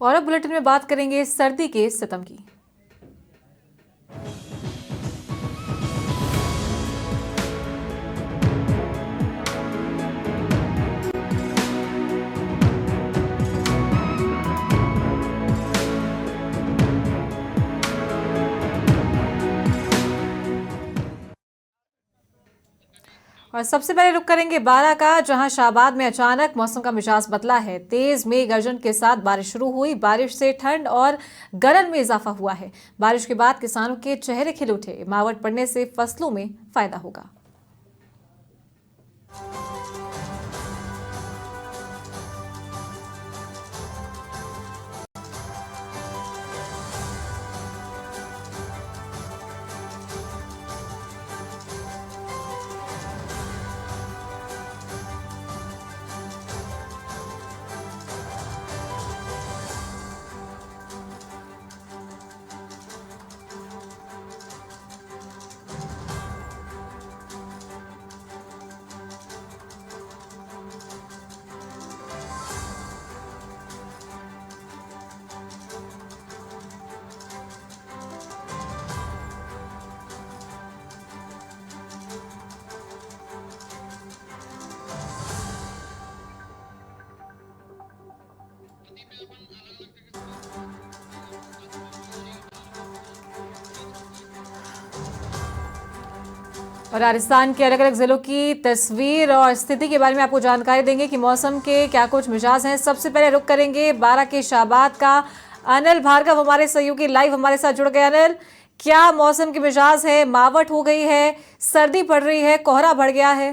और अब बुलेटिन में बात करेंगे सर्दी के सितम की। और सबसे पहले रुक करेंगे बारां का, जहां शाहबाद में अचानक मौसम का मिजाज बदला है। तेज मेघ गर्जन के साथ बारिश शुरू हुई। बारिश से ठंड और गलन में इजाफा हुआ है। बारिश के बाद किसानों के चेहरे खिल उठे। मावठ पड़ने से फसलों में फायदा होगा। और राजस्थान के अलग अलग जिलों की तस्वीर और स्थिति के बारे में आपको जानकारी देंगे कि मौसम के क्या कुछ मिजाज हैं। सबसे पहले रुक करेंगे बारां के शाहबाद का। अनिल भार्गव हमारे सहयोगी लाइव हमारे साथ जुड़ गए। अनिल, क्या मौसम के मिजाज है? मावठ हो गई है, सर्दी पड़ रही है, कोहरा बढ़ गया है?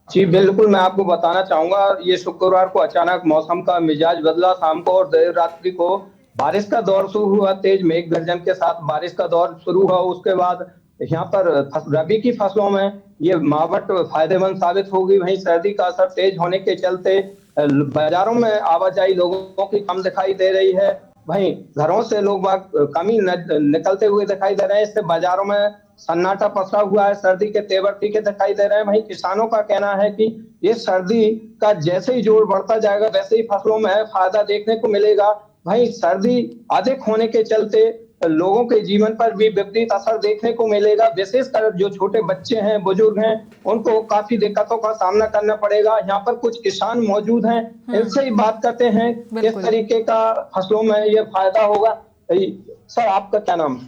जी बिल्कुल, मैं आपको बताना चाहूंगा, ये शुक्रवार को अचानक मौसम का मिजाज बदला। शाम को और देर रात्रि को बारिश का दौर शुरू हुआ। तेज मेघ गर्जन के साथ बारिश का दौर शुरू हुआ। उसके बाद यहाँ पर रबी की फसलों में ये मावठ फायदेमंद साबित होगी। वहीं सर्दी का असर तेज होने के चलते बाजारों में आवाजाही लोगों की कम दिखाई दे रही है। वहीं घरों से लोग बाग कम ही निकलते हुए दिखाई दे रहे हैं। इससे बाजारों में सन्नाटा पसरा हुआ है। सर्दी के तेवर तीखे दिखाई दे रहे हैं। वहीं किसानों का कहना है कि ये सर्दी का जैसे ही जोर बढ़ता जाएगा वैसे ही फसलों में फायदा देखने को मिलेगा। वहीं सर्दी अधिक होने के चलते लोगों के जीवन पर भी विपरीत असर देखने को मिलेगा। विशेषकर जो छोटे बच्चे हैं, बुजुर्ग हैं, उनको काफी दिक्कतों का सामना करना पड़ेगा। यहाँ पर कुछ किसान मौजूद हैं, इनसे ही बात करते हैं किस तरीके का फसलों में ये फायदा होगा। सर, आपका क्या नाम?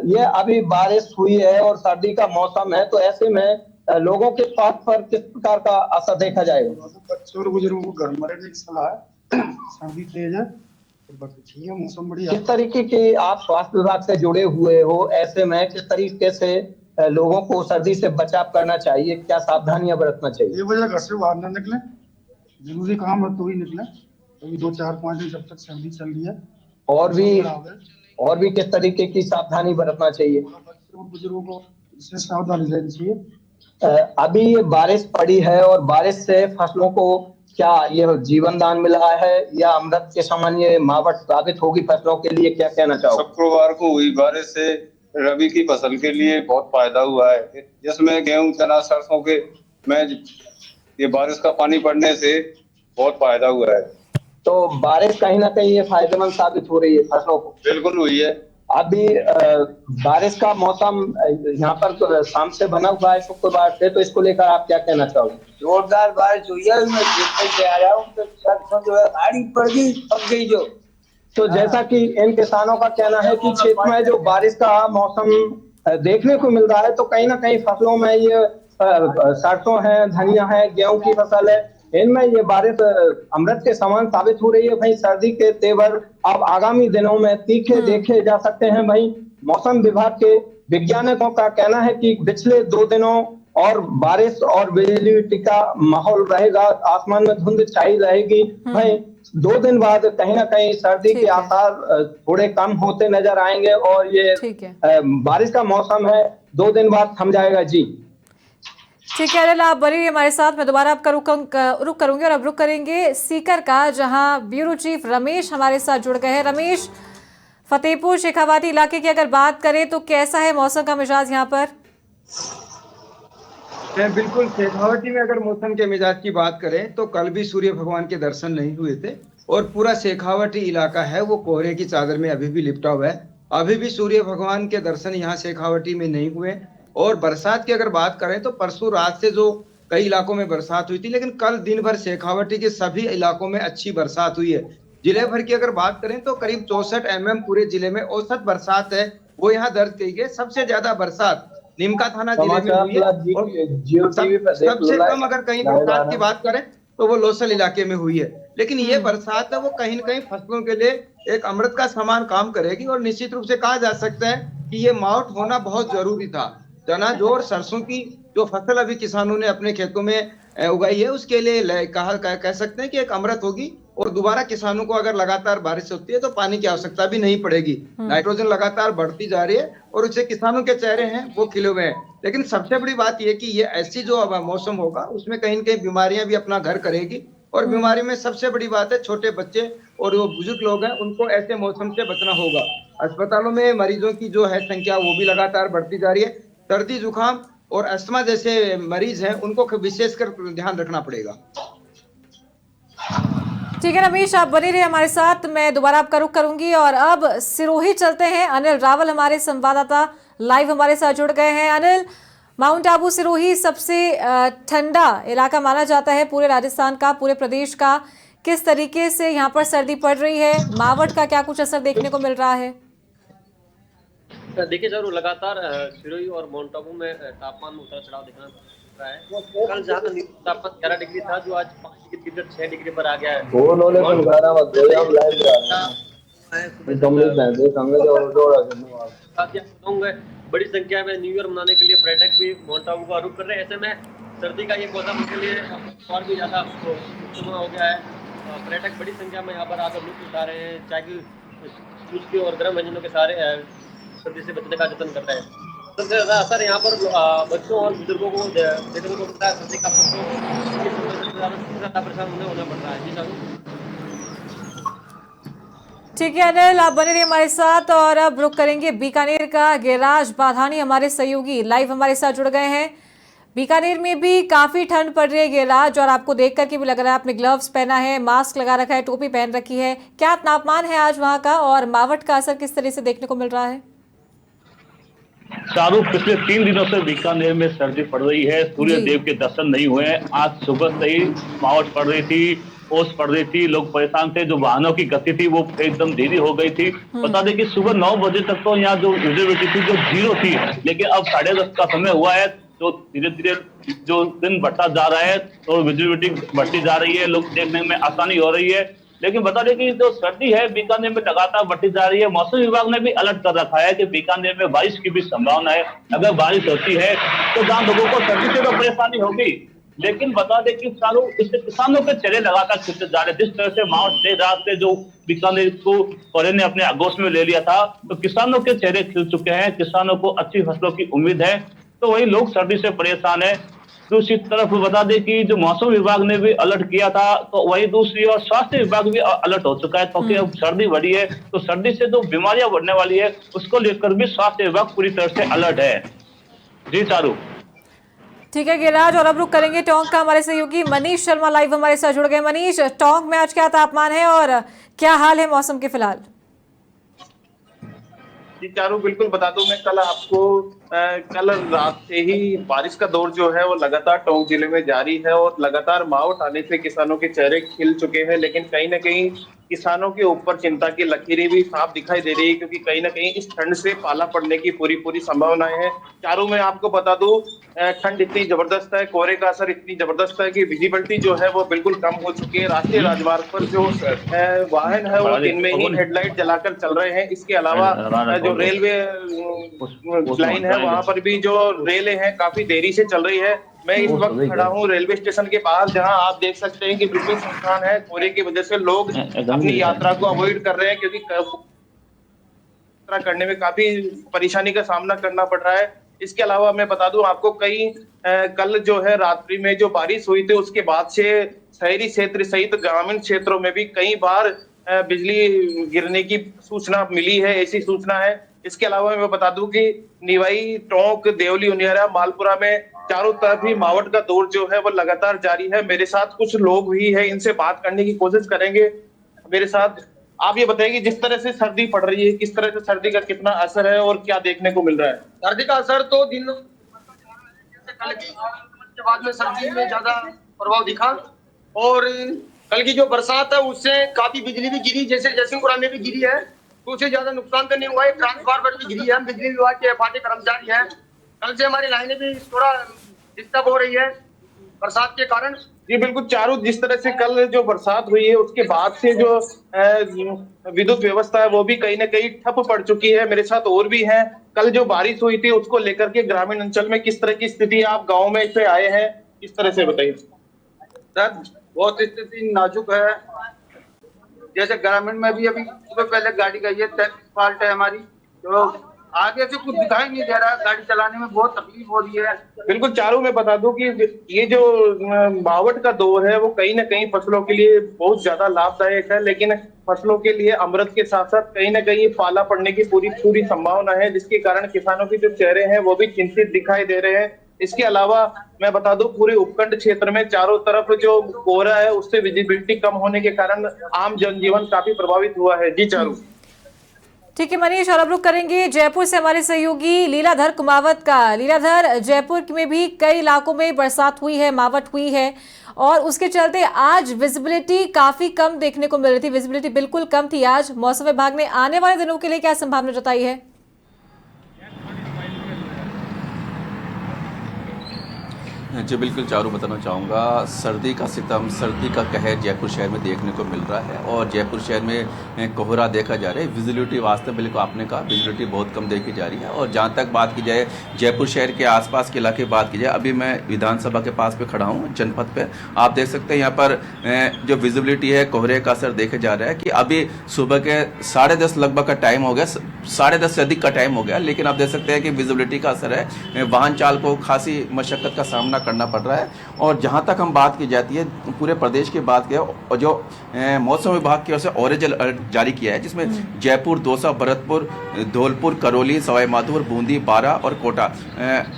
ये अभी बारिश हुई है और सर्दी का मौसम है, तो ऐसे में लोगों के स्वास्थ्य पर किस प्रकार का असर देखा जाएगा? बच्चों और बुजुर्गों को घर में रहने की सलाह है। सर्दी तेज है, ठीक है, मौसम बढ़िया। किस तरीके के आप स्वास्थ्य विभाग से जुड़े हुए हो, ऐसे में किस तरीके से लोगों को सर्दी से बचाव करना चाहिए, क्या सावधानियां बरतना चाहिए? ये वजह घर से बाहर न निकले, जरूरी काम है तो ही निकले। अभी 2 4 5 दिन जब तक सर्दी चल रही है। और भी किस तरीके की सावधानी बरतना चाहिए? बुजुर्गों को इससे सावधानी लेनी चाहिए। अभी ये बारिश पड़ी है और बारिश से फसलों को क्या ये जीवन दान मिला है या अमृत के समान ये मावठ साबित होगी फसलों के लिए, क्या कहना चाहो? शुक्रवार को हुई बारिश से रबी की फसल के लिए बहुत फायदा हुआ है, जिसमें गेहूं, चना, सरसों के में ये बारिश का पानी पड़ने से बहुत फायदा हुआ है। तो बारिश कहीं ना कहीं ये फायदेमंद साबित हो रही है फसलों को? बिल्कुल हुई है। अभी बारिश का मौसम यहाँ पर तो शाम से बना हुआ है शुक्रवार से, तो इसको लेकर आप क्या कहना चाहोगे? जोरदार बारिश हुई है, मैं देखने से आ रहा हूँ तो सरसों जो है आड़ी पड़ गई, पक गई जो। तो जैसा कि इन किसानों का कहना है कि क्षेत्र में जो बारिश का मौसम देखने को मिल रहा है, तो कहीं ना कहीं फसलों में ये सरसों है, धनिया है, गेहूं की फसल है, इनमें ये बारिश अमृत के समान साबित हो रही है। भाई सर्दी के तेवर अब आगामी दिनों में तीखे देखे जा सकते हैं। भाई मौसम विभाग के वैज्ञानिकों का कहना है कि पिछले 2 दिनों और बारिश और बिजली टिका माहौल रहेगा, आसमान में धुंध छाई रहेगी। भाई 2 दिन बाद कहीं ना कहीं सर्दी के आसार थोड़े कम होते नजर आएंगे और ये बारिश का मौसम है 2 दिन बाद थम जाएगा। जी ठीक है अनिल, आप बने रहिए हमारे साथ। मैं दोबारा आपका रुक करूंगी और अब रुक करेंगे सीकर का, जहां ब्यूरो चीफ रमेश हमारे साथ जुड़ गए हैं। रमेश, फतेहपुर शेखावाटी इलाके की अगर बात करें तो कैसा है मौसम का मिजाज यहाँ पर? बिल्कुल, शेखावटी में अगर मौसम के मिजाज की बात करें तो कल भी सूर्य भगवान के दर्शन नहीं हुए थे और पूरा शेखावटी इलाका है वो कोहरे की चादर में अभी भी लिपटा हुआ है। अभी भी सूर्य भगवान के दर्शन यहाँ शेखावटी में नहीं हुए। और बरसात की अगर बात करें तो परसों रात से जो कई इलाकों में बरसात हुई थी, लेकिन कल दिन भर शेखावटी के सभी इलाकों में अच्छी बरसात हुई है। जिले भर की अगर बात करें तो करीब 64 mm पूरे जिले में औसत बरसात है वो यहाँ दर्ज की गई। सबसे ज्यादा बरसात नीमका थाना जिले में हुई है और सबसे कम अगर कहीं बरसात की बात करें तो वो लोसल इलाके में हुई है। लेकिन ये बरसात है वो कहीं न कहीं फसलों के लिए एक अमृत का समान काम करेगी और निश्चित रूप से कहा जा सकता है कि ये मावठ होना बहुत जरूरी था। चना जो और सरसों की जो फसल अभी किसानों ने अपने खेतों में उगाई है उसके लिए कह सकते हैं कि एक अमृत होगी और दोबारा किसानों को अगर लगातार बारिश होती है तो पानी की आवश्यकता भी नहीं पड़ेगी। नाइट्रोजन लगातार बढ़ती जा रही है और उससे किसानों के चेहरे हैं वो खिले हुए हैं। लेकिन सबसे बड़ी बात यह कि ये ऐसी जो अब मौसम होगा उसमें कहीं न कहीं बीमारियां भी अपना घर करेगी और बीमारी में सबसे बड़ी बात है छोटे बच्चे और जो बुजुर्ग लोग हैं उनको ऐसे मौसम से बचना होगा। अस्पतालों में मरीजों की जो है संख्या वो भी लगातार बढ़ती जा रही है। सर्दी जुकाम और अस्थमा जैसे मरीज हैं उनको विशेषकर ध्यान रखना पड़ेगा। ठीक है रमेश, आप बने रहिए हमारे साथ, मैं दोबारा आपका रुख करूंगी। और अब सिरोही चलते हैं, अनिल रावल हमारे संवाददाता लाइव हमारे साथ जुड़ गए हैं। अनिल, माउंट आबू सिरोही सबसे ठंडा इलाका माना जाता है पूरे राजस्थान का, पूरे प्रदेश का। किस तरीके से यहाँ पर सर्दी पड़ रही है, मावठ का क्या कुछ असर देखने को मिल रहा है? देखिए जरूर, लगातार सिरोही और माउंट आबू में तापमान में उतार चढ़ाव देखना रहा है। कल जहाँ न्यूनतम तापमान 11 डिग्री था जो आज 5 डिग्री 6 डिग्री पर आ गया है। बड़ी संख्या में न्यू ईयर मनाने के लिए पर्यटक भी माउंट आबू का रुख कर रहे हैं। ऐसे में सर्दी का ये मौसम उनके लिए और भी ज्यादा हो गया है। पर्यटक बड़ी संख्या में यहाँ पर आकर लुत्फ उठा रहे हैं, चाय की और गर्म व्यंजनों के सारे सर्दी से बचने का जतन कर रहे हैं। सबसे ज्यादा असर यहाँ पर बच्चों और बुजुर्गों को देखने को मिलता है। सर्दी का ज्यादा परेशान होना पड़ रहा है। जी साहब। ठीक है अनिल, आप बने रहिए हमारे साथ और अब रुक करेंगे बीकानेर का। गिरिराज बाधानी हमारे सहयोगी लाइव हमारे साथ जुड़ गए हैं। बीकानेर में भी काफी ठंड पड़ रही है गिरिराज, और आपको देख करके भी लग रहा है आपने ग्लव्स पहना है, मास्क लगा रखा है, टोपी पहन रखी है। क्या तापमान है आज वहां का और मावठ का असर किस तरह से देखने को मिल रहा है? शाहरुख, पिछले 3 दिनों से बीकानेर में सर्दी पड़ रही है। सूर्य देव के दर्शन नहीं हुए। आज सुबह से ही मावठ पड़ रही थी, ओस पड़ रही थी, लोग परेशान थे। जो वाहनों की गति थी वो एकदम धीरे हो गई थी। बता दें कि सुबह 9 बजे तक तो यहाँ जो विजिबिलिटी थी जो 0 थी, लेकिन अब 10:30 का समय हुआ है तो धीरे धीरे जो दिन बढ़ता जा रहा है तो विजिबिलिटी बढ़ती जा रही है, लोग देखने में आसानी हो रही है। लेकिन बता दें कि जो सर्दी है बीकानेर में लगातार बढ़ती जा रही है। मौसम विभाग ने भी अलर्ट कर रखा है कि बीकानेर में बारिश की भी संभावना है। अगर बारिश होती है तो जहाँ लोगों को सर्दी से तो परेशानी होगी, लेकिन बता दें कि सालों इससे किसानों के चेहरे लगातार खिलते जा रहे। जिस तरह से मावठ देर रात से जो बीकानेर को कोहरे ने अपने आगोश में ले लिया था, तो किसानों के चेहरे खिल चुके हैं। किसानों को अच्छी फसलों की उम्मीद है, तो वही लोग सर्दी से परेशान है। दूसरी तरफ बता दें कि जो मौसम विभाग ने भी अलर्ट किया था, तो वही दूसरी ओर स्वास्थ्य विभाग भी अलर्ट हो चुका है, क्योंकि अब सर्दी बढ़ी है तो सर्दी से जो बीमारियां बढ़ने वाली है उसको लेकर भी स्वास्थ्य विभाग पूरी तरह से अलर्ट है। जी शाहरुख। ठीक है गिरिराज, और अब रुक करेंगे टोंक का। हमारे सहयोगी मनीष शर्मा लाइव हमारे साथ जुड़ गए। मनीष, टोंक में आज क्या तापमान है और क्या हाल है मौसम के फिलहाल? जी चारू, बिल्कुल बता दूं मैं कल आपको। कल रात से ही बारिश का दौर जो है वो लगातार टोंक जिले में जारी है और लगातार मावठ आने से किसानों के चेहरे खिल चुके हैं। लेकिन कहीं ना कहीं किसानों के ऊपर चिंता की लकीरें भी साफ दिखाई दे रही है, क्योंकि कहीं ना कहीं इस ठंड से पाला पड़ने की पूरी संभावनाएं हैं। चारों में आपको बता दूं, ठंड इतनी जबरदस्त है, कोहरे का असर इतनी जबरदस्त है कि विजिबिलिटी जो है वो बिल्कुल कम हो चुकी है। राष्ट्रीय राजमार्ग पर जो वाहन है वो दिन में ही हेडलाइट जलाकर चल रहे हैं। इसके अलावा जो रेलवे लाइन है वहां पर भी जो रेलें हैं काफी देरी से चल रही है। मैं इस वक्त खड़ा हूँ रेलवे स्टेशन के बाहर, जहां आप देख सकते हैं कि बिल्कुल सुनसान है। कोहरे की वजह से लोग अपनी यात्रा को अवॉइड कर रहे हैं, क्योंकि यात्रा करने में काफी परेशानी का सामना करना पड़ रहा है। इसके अलावा मैं बता दूं आपको, कल जो है रात्रि में जो बारिश हुई थी उसके बाद से शहरी क्षेत्र सहित ग्रामीण क्षेत्रों में भी कई बार बिजली गिरने की सूचना मिली है, ऐसी सूचना है। इसके अलावा मैं बता दूं कि निवाई, टोंक, देवली, उनियारा, मालपुरा में चारों तरफ ही मावठ का दौर जो है वो लगातार जारी है। मेरे साथ कुछ लोग भी हैं, इनसे बात करने की कोशिश करेंगे। मेरे साथ आप ये बताइए जिस तरह से सर्दी पड़ रही है, किस तरह से सर्दी का कितना असर है और क्या देखने को मिल रहा है? सर्दी का असर तो दिन कल के बाद में सर्दी में ज्यादा प्रभाव दिखा, और कल की जो बरसात है उससे काफी बिजली भी गिरी, जैसे जयसिंहपुरा में भी गिरी है, तो उससे ज्यादा नुकसान तो नहीं हुआ है। ट्रांसफार्मर भी गिरी है, बिजली विभाग के एफआर कर्मचारी हैं, कल से हमारी लाइनें भी थोड़ा डिस्टर्ब हो रही है बरसात के कारण। जी बिल्कुल चारू, जिस तरह से कल जो बरसात हुई है उसके बाद से जो विद्युत व्यवस्था है वो भी कहीं ना कहीं ठप पड़ चुकी है। मेरे साथ और भी हैं, कल जो बारिश हुई थी उसको लेकर के ग्रामीण अंचल में किस तरह की स्थिति, आप गाँव में से आए हैं, किस तरह से बताइए। सर बहुत स्थिति नाजुक है, जैसे ग्रामीण में भी अभी सुबह पहले गाड़ी गई है, फॉल्ट है हमारी, तो आगे से कुछ दिखाई नहीं दे रहा, गाड़ी चलाने में बहुत तकलीफ हो रही है। बिल्कुल चारू, मैं बता दूं कि ये जो मावठ का दौर है वो कहीं ना कहीं फसलों के लिए बहुत ज्यादा लाभदायक है, लेकिन फसलों के लिए अमृत के साथ साथ कहीं ना कहीं पाला पड़ने की पूरी संभावना है, जिसके कारण किसानों के जो चेहरे हैं वो भी चिंतित दिखाई दे रहे हैं। इसके अलावा मैं बता दूं पूरे उपखंड क्षेत्र में चारों तरफ जो कोहरा है उससे विजिबिलिटी कम होने के कारण आम जनजीवन काफी प्रभावित हुआ है। जी चारू। ठीक है मनीष, और अब रुक करेंगे जयपुर से हमारे सहयोगी लीलाधर कुमावत का। लीलाधर, जयपुर में भी कई इलाकों में बरसात हुई है, मावठ हुई है, और उसके चलते आज विजिबिलिटी काफी कम देखने को मिल रही थी, विजिबिलिटी बिल्कुल कम थी आज। मौसम विभाग ने आने वाले दिनों के लिए क्या संभावना जताई है? जी बिल्कुल चारू, बताना चाहूँगा सर्दी का सितम, सर्दी का कहर जयपुर शहर में देखने को मिल रहा है, और जयपुर शहर में कोहरा देखा जा रहा है। विजिबिलिटी वास्तव में बिल्कुल आपने कहा विजिबिलिटी बहुत कम देखी जा रही है। और जहाँ तक बात की जाए जयपुर शहर के आसपास के इलाके की बात की जाए, अभी मैं विधानसभा के पास पे खड़ा हूँ जनपद पे, आप देख सकते हैं यहाँ पर जो विजिबिलिटी है कोहरे का असर देखा जा रहा है कि अभी सुबह के 10:30 लगभग का टाइम हो गया, 10:30 से अधिक का टाइम हो गया, लेकिन आप देख सकते हैं कि विजिबिलिटी का असर है, वाहन चालकों को खासी मशक्कत का सामना करना पड़ रहा है। और जहां तक हम बात की जाती है पूरे प्रदेश की बात की, और जो मौसम विभाग की ओर से ऑरेंज अलर्ट जारी किया है, जिसमें जयपुर, दौसा, भरतपुर, धौलपुर, करौली, सवाई माधोपुर, बूंदी, बारा और कोटा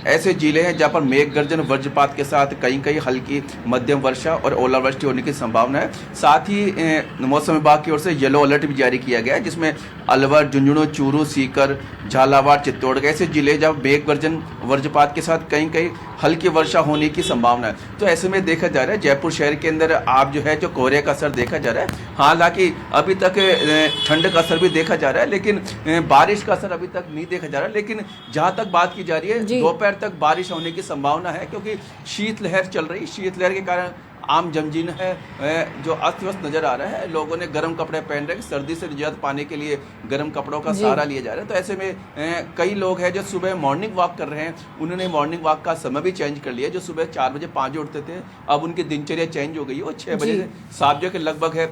ऐसे जिले हैं जहां पर मेघ गर्जन वज्रपात के साथ कहीं हल्की मध्यम वर्षा और ओलावृष्टि होने की संभावना है। साथ ही मौसम विभाग की ओर से येलो अलर्ट भी जारी किया गया है, जिसमें अलवर, झुंझुनू, चूरू, सीकर, झालावाड़, चित्तौड़गढ़ ऐसे जिले जब मेघ गर्जन वज्रपात के साथ कहीं हल्की वर्षा होने की संभावना है। तो ऐसे में देखा जा रहा है जयपुर शहर के अंदर आप जो है जो कोहरे का असर देखा जा रहा है। हालांकि अभी तक ठंड का असर भी देखा जा रहा है, लेकिन बारिश का असर अभी तक नहीं देखा जा रहा है। लेकिन जहां तक बात की जा रही है दोपहर तक बारिश होने की संभावना है, क्योंकि शीतलहर चल रही है। शीतलहर के कारण आम जनजीवन है जो अस्त व्यस्त नजर आ रहा है। लोगों ने गर्म कपड़े पहन रहे हैं, सर्दी से निजात पाने के लिए गर्म कपड़ों का सहारा लिया जा रहा है। तो ऐसे में कई लोग हैं जो सुबह मॉर्निंग वॉक कर रहे हैं, उन्होंने मॉर्निंग वॉक का समय भी चेंज कर लिया। जो सुबह 4 बजे 5 बजे उठते थे, अब उनकी दिनचर्या चेंज हो गई है, वो 6 बजे से 7 बजे के लगभग है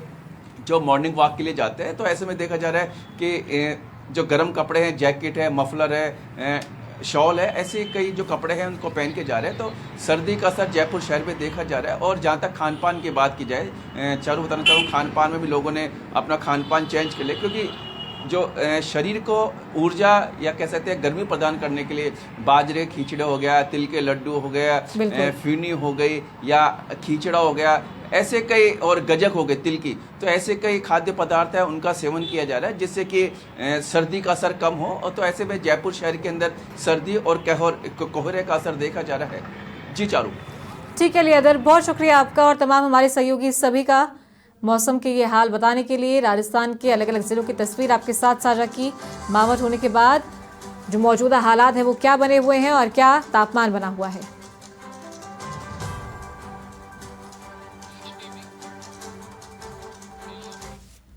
जो मॉर्निंग वॉक के लिए जाते हैं। तो ऐसे में देखा जा रहा है कि जो गर्म कपड़े हैं, जैकेट है, मफलर है, शॉल है, ऐसे कई जो कपड़े हैं उनको पहन के जा रहे हैं। तो सर्दी का असर जयपुर शहर में देखा जा रहा है। और जहाँ तक खान पान की बात की जाए, चारू बताना चाहूँ खान पान में भी लोगों ने अपना खान पान चेंज कर लिया, क्योंकि जो शरीर को ऊर्जा या कह सकते हैं गर्मी प्रदान करने के लिए बाजरे खींचड़ा हो गया, तिल के लड्डू हो गया, फीनी हो गई या खींचड़ा हो गया, ऐसे कई, और गजक हो गए तिल की, तो ऐसे कई खाद्य पदार्थ है उनका सेवन किया जा रहा है, जिससे कि सर्दी का असर कम हो। और तो ऐसे में जयपुर शहर के अंदर सर्दी और कोहरे का असर देखा जा रहा है। जी चारू। ठीक है लीलाधर, बहुत शुक्रिया आपका और तमाम हमारे सहयोगी सभी का मौसम के ये हाल बताने के लिए। राजस्थान के अलग अलग जिलों की तस्वीर आपके साथ साझा की। मावठ होने के बाद जो मौजूदा हालात हैं वो क्या बने हुए हैं और क्या तापमान बना हुआ है।